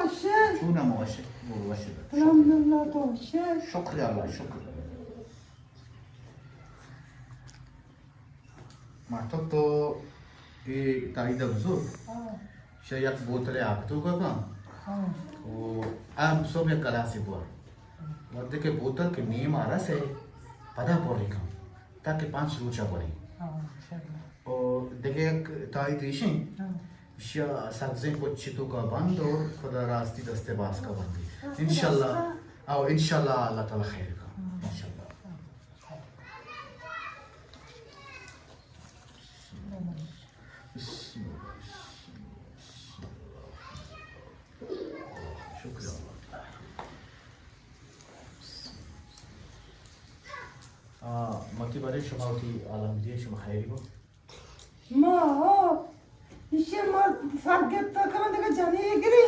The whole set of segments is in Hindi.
Aşık. Şuna mı aşık? Bu aşık. Elhamdülillah da aşık. Şükür Allah şükür. माता तो ये तारीदा बुजुर्ग शायद बोतले आगतु का काम वो आम सब या कला से बुआ वर्दे के बोतल के नीम आरा से पता पड़े काम ताकि 5 रूचा पड़े और देखे एक तारीद इशिं शिया साक्जें को चितो का बंद और खुदा रास्ती दस्ते बास का बंद इंशाल्लाह आओ इंशाल्लाह अल्लाह ताला खैर का इंशाल्लाह मकी बारे शुमावती आलम दिए शुमा खैरी हो Ma, işe ma fark etti kanada ka jani giri.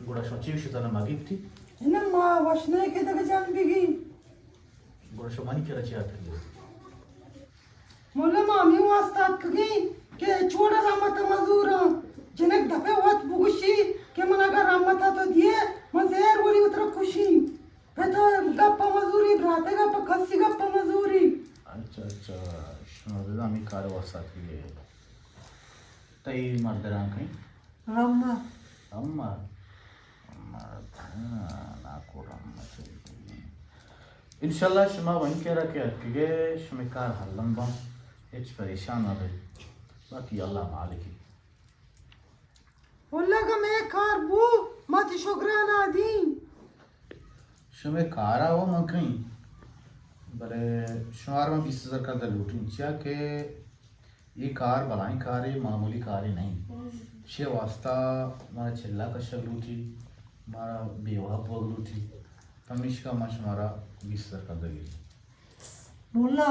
गुड़ा सोची विषय तना मागी थी Ne ma vaşne ke da jan bigi. गुड़ा शुमानी क्या रची आती है Molla ma mi wastat kagi ke choda ramata mazura. Jenek dape wat bugushi ke mana ka ramata to diye mazer wali utra kushi. Beto gappa mazuri brate gappa khassi gappa mazuri. अच्छा अच्छा शुमावती आमी कारो वासात की है तई मर्दरां कहीं Ramma. अम्मा अम्मा ना को अम्मा इंशाल्लाह शुमा वन के रखे के शुमिकार हल्लंबा हिच परेशान ना बे बाकी अल्लाह मालिकी Molla ka me kar bu mati shograna din. शुमे कारा हो मकई बरे शुमार में 20,000 का लूटिंग चिया के ये कार बलाई कार है मामूली कार है नहीं शे वास्ता हमारा चिल्ला का शग लूटी हमारा बेवा पग लूटी तमिश का माश हमारा 20,000 का दगी मोला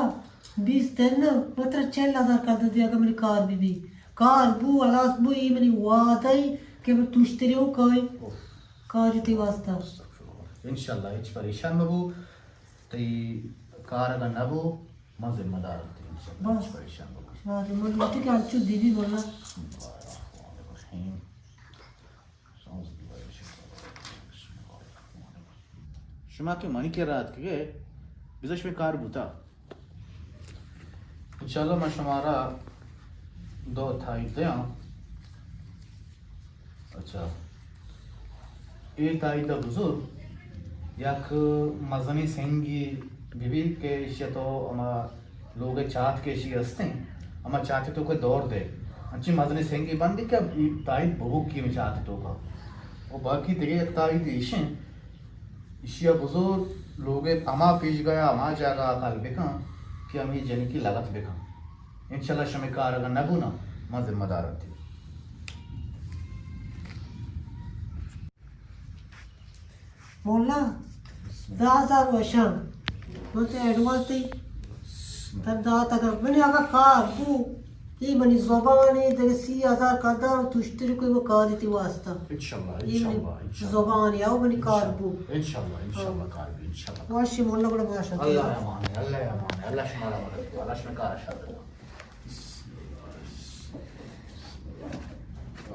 20 दिन मात्र 6,000 कर दिया का मेरी कार भी कार बू अलास बू ये मेरी वादाई के मैं तुश्तरी हूँ कोई कार जुती वास्ता इंशाल्लाह इच परेशान मबू तई कार अगर नबू मैं जिम्मेदार हूँ इंशाल्लाह इच परेशान मबू शादी मोल लुटी के अच्छी दीदी बोला शुमा के मनी के रात के बिजश में कार बुता चलो मैं शुमारा 2 था इतना अच्छा ये ताईदा बुजुर्ग याक मजनी सेंगी बीबी के इश्य तो अमा लोग चाहत के इश्य हस्ते अमा चाहते तो कोई दौड़ दे अच्छी मजनी सेंगी बंदी क्या ताईद बहु की में चाहते तो का और बाकी तेरे ताईद इश्य इश्य बुजुर्ग लोग अमा पेश गया अमा जागा कल बेका कि अमी जनी की लागत बेका इंशाल्लाह शमिकार अगर नबू ना मैं जिम्मेदार थी मोला 10,000 वर्षां मुझे एडवांस थी तब दाता का मैंने आगा कार बू ये मनी ज़बानी तेरे 30,000 कर दा तुश्तरी कोई वो कार थी वास्ता इंशाल्लाह ये इंशाल्लाह ज़बानी आओ मनी कार बू इंशाल्लाह इंशाल्लाह कार भी इंशाल्लाह वाशी मोला बड़ा माशा अल्लाह अमान अल्लाह अमान अल्लाह शुमारा मदद अल्लाह शुमारा शादी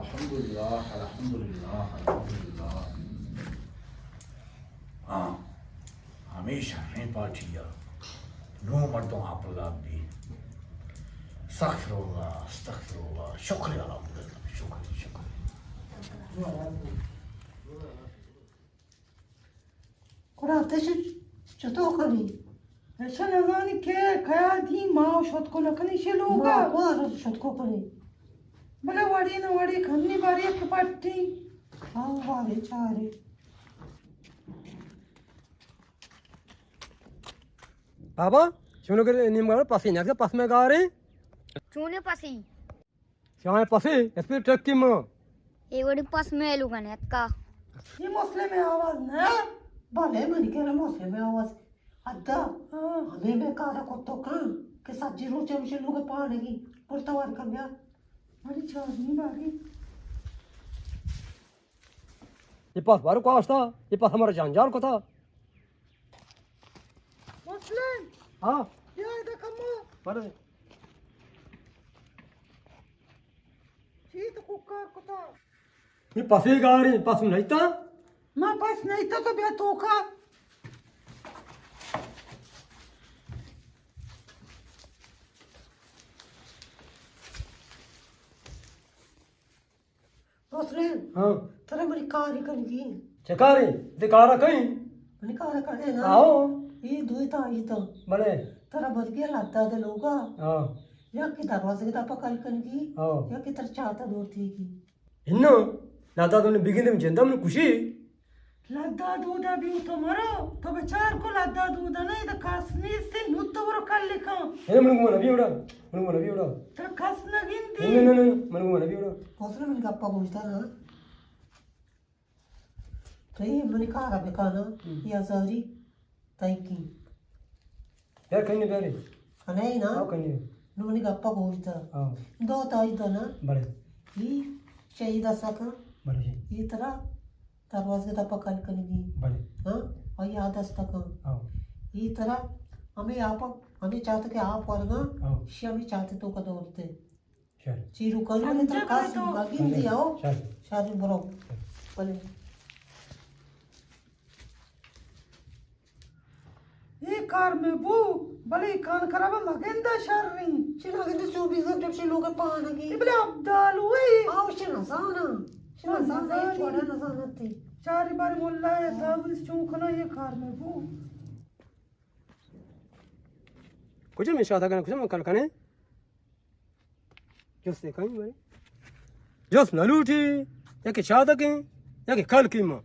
अल्हम्दुलिल्लाह अल्हम्दुलिल्लाह अल्हम्दुलिल्लाह हाँ हमेशा नहीं पाठिया नो मर्दों आप लाभ भी अस्तगफिरुल्लाह शुक्रिया अल्हम्दुलिल्लाह शुक्रिया शुक्रिया Kura ateşi çatı okali. Eşe nazani ke kaya di ma şot ko lakani she मा loga. को शत को करे Bale wadi na wadi khani bari ek patti. हाँ वाले चारे बाबा चुनो के निम गाड़ पासी ना के पास में गाड़ी चूने पसी चाहे पासी इसमें ट्रक की मो एवढी पस मेलू गण्यात का Ni mosle me avaz ne? भले मनी के ना मौसम में आवाज अद्दा हमें बेकार को तो कां के सज्जी रोचे मुझे लोग पाने की पुरतवार कर गया Bari çağırni bari. ये पास बारू का था ये पास हमारा जानजार को था Mosle. हाँ Ya da kamu. बड़े Çiğ de kukka kuta. मी पासे गाडी पासून नाही तर मैं पास नहीं था तो बे तो का दूसरे हां तेरे मेरी कार ही कनगी चकारी ते कारा कहीं मेरी कार करे ना आओ ये दुईता ये तो बड़े तेरा बच गया लाता दे लोगा हां या की दरवाजे के तापा कल कनगी हां या की तेरा चाहता दूर थी की इन्नो दादा तुमने बिगिन में जिंदा में खुशी लद्दा दूधा भी तो मरो तो बेचार को लद्दा दूधा नहीं तो खासनी से नुत्तो वरो कर लिखा है मन को नबी उड़ा मन को नबी उड़ा तो खासना गिनती नहीं मन को नबी उड़ा दूसरे मेरी गप्पा पूछता ना तो ये मेरी कार अबे काना ये आजारी ताई की यार कहीं नहीं अने ना आओ कहीं नु मेरी गप्पा पूछता हां दो ताई तो ना बड़े ये चाहिए दसा का बड़े ये तरह दरवाजे के तापा कल कनगी बड़े हाँ और ये आदस तक आओ ಈ ತರ हमें आप हमें चाहते कि आप वर्ग आओ शी हमें चाहते तो का दौड़ते चल चीरू कर मैंने तो खास लगिन दी आओ चल शादी बरो भले ये कार में वो बड़ी कान खराब मगेंदा शर नहीं चिना के 24 घंटे से लोग पान की इबले अब्दाल हुए आओ शिना साना छोड़ा ना साना थी चार बार मुल्ला है तब इस चौंकना ये कार में वो कुछ में शादा करना कुछ में कल करने जोस ने कहीं बड़े जोस नलूठी या के शादा के या के कल की मां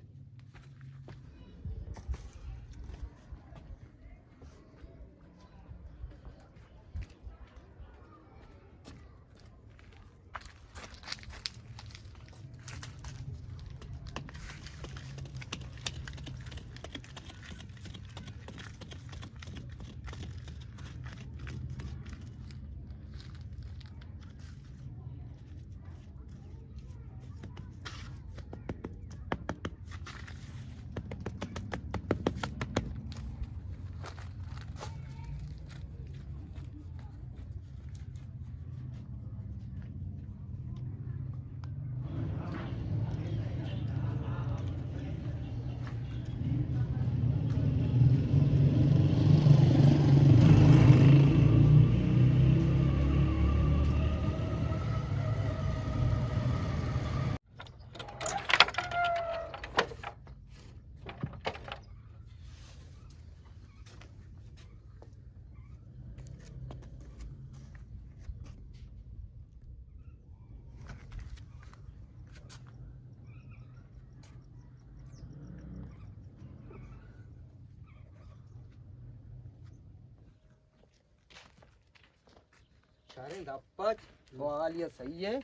Sharing dapat soal ya सही है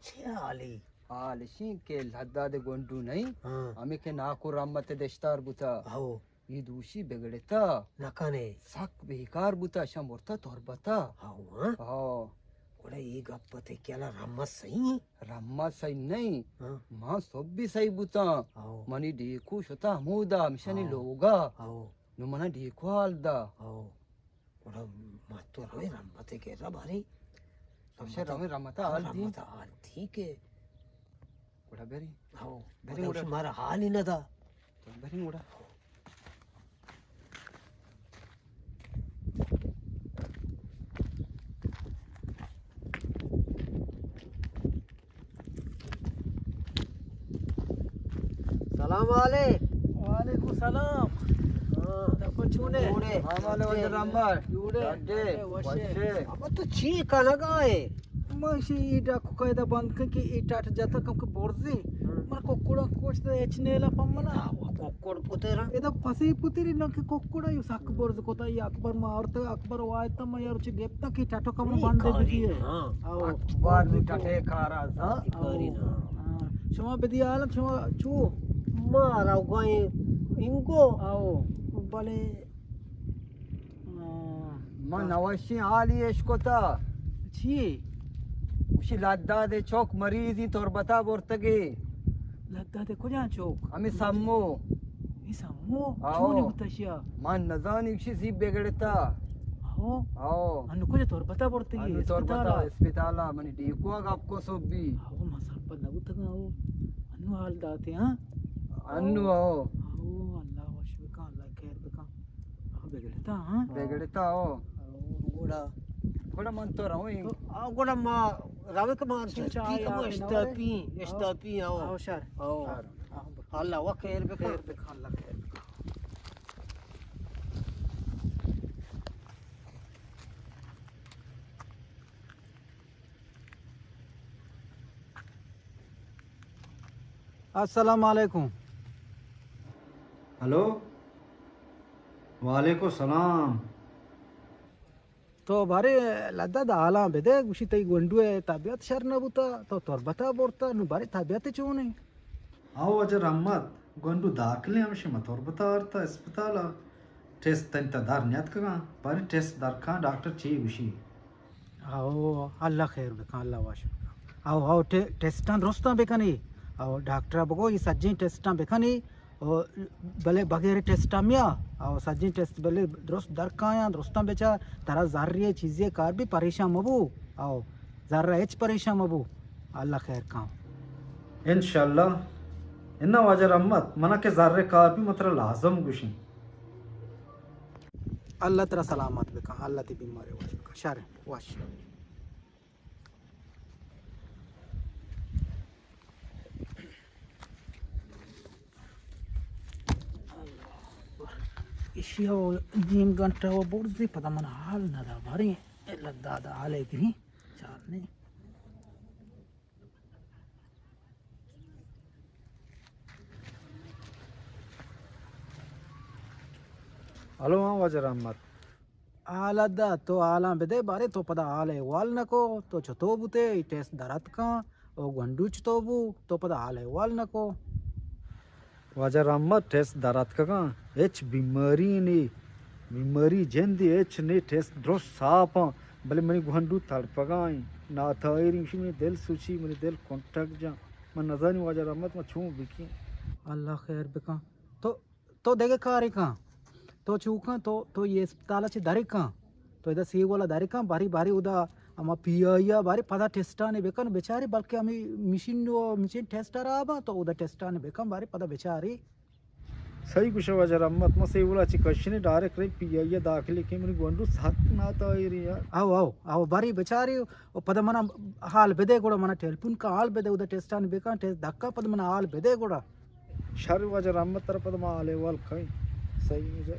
छाली आलशी के लद्दा दे गोंडू नहीं हां हमें के नाको रम्मत देस्तार बुता आओ ये दूषी बिगड़ता नकाने सक बेकार बुता शमोरता तोरबता आओ हां हाँ ओड़ा ये गप्पा ते केला रम्मा सही रम्मा सही नहीं हां माँ सब भी सही बुता आओ मनी देखू शता मुदा मिशनी लोगा आओ नु मना देखू हालदा आओ ओड़ा मत तो रोए रम्मा ते केला भारी सबसे रमे रमता हाल दी रम्मा हाल ठीक है उड़ा बेरी आओ बेरी बेरी उड़ा हमारा हाल ही ना था बेरी उड़ा सलाम वाले वालेकुम सलाम हाँ देखो चूने हमारे वजह रम्मा यूडे डे वशे अब तो ची का लगा है मशी इटा कुकायदा बंद के इटा जाता कम के बोर्जी मन कोकुड़ा कोच द एचनेला पम्मना कोकोड़ पुतेरा एदा फसी पुतिरी न के कोकुड़ा यु सक बोर्ज कोता य अकबर मारत अकबर वायत म यार च गेप्ता की टाटो कम बंद दे बिकी है हाँ आओ बार भी टटे खारा सा इकारी ना शमा बेदियाल शमा चू मारा गए इनको आओ बले मन नवशी आली एशकोता छी उशी लाद्दा दे चौक मरीजी तोर बता बोरतगे लद्दा दे कुजा चौक आम्ही सामो इसा मो आओ. चूने बताशिया मन नजान इक्षी सी बेगड़ता आओ आओ अनु कुजा तोर बता बोरते अनु तोर बता अस्पताला मनी देखो आपको सब भी आओ मसल पर नगुतगा आओ अनु हाल दाते हाँ अन्नू आओ ओ अल्लाह वशबिका अल्लाह खैर बिका बिगड़ता हाँ बेगड़ता आओ కూడా थोड़ा मन तो रहो కూడా మా రవికి మా చాయ్ ఇస్తాపి ఇస్తాపి आओ शर आओ అల్లా ఒక ఖైర్ బికా खैर बिका अल्लाह खैर बिका अस्सलाम वालेकुम हेलो वालेकुम सलाम तो बारे लद्दा दाला बेदे गुशी तई गुंडुए तबियत शर न बुता तो तोरबता बोरता नु बारे तबियत चूने आओ अजर अहमद गोंडू दाखले हमशे मतोर बतारता अस्पताल टेस्ट तंत दार न्यात का पर टेस्ट दार का डॉक्टर ची गुशी आओ अल्लाह खैर बेका अल्लाह वाश आओ आओ टेस्टान रोस्ता बेकनी आओ डॉक्टर बगो ये सज्जी टेस्टा बेकनी और भले बगैर टेस्टा मिया आओ सज्जी टेस्ट भले दोस्त दरकाया दोस्ता बेचा तारा जारिये चीजें कार भी परेशान मबू आओ जर्रा एच परेशान मबू अल्लाह खैर का इंशाल्लाह इन्ना अजर अहमद मना के जर्रे का भी मतलब लाजम गुशी अल्लाह तेरा सलामत बेका अल्लाह ती बीमारी वाश बेका शर वाश इशिया जीम गंटा वो बोर्ड पता मन हाल ना दा भारी लद्दा दा हाले की चार नहीं हेलो हाँ अजर अहमद आलदा तो आला बेदे बारे तो पदा आले वाल नको तो छतो बुते टेस्ट दरत का ओ गंडूच तो बु तो पदा आले वाल नको अजर अहमद टेस्ट दारात का एच बीमारी जेंदी एच ने टेस्ट द्रोस साफ भले मनी गुहंडू तड़पगाई ना थायरी में दिल सुची मेरे दिल कांटेक्ट जा मैं नजानी अजर अहमद मैं छू बिकी अल्लाह खैर बेका तो देगे कारी का तो चूका तो ये अस्पताल चे दारी का तो इधर सी वाला दारी का बारी बारी उदा अमा पिया बारी पदा टेस्टाने बेकन बेचारी बल्कि अमी मिशन टेस्टर आबा तो उदा टेस्टाने बेकन बारी पदा बेचारी सही कुछ अजर अहमद मैं सही बोला चिकन डायरेक्ट रे पिया दाखिले के मेरी गोंडू साथ ना तायरी यार आओ बारी बेचारी ओ पद मन हाल बेदे गोड़ा मन टेलीफोन का हाल बेदे उदा टेस्टाने बेकन टेस्ट धक्का पद मन हाल बेदे गोड़ा शर अजर अहमद तरफ पद माले वाल कहीं सही मुझे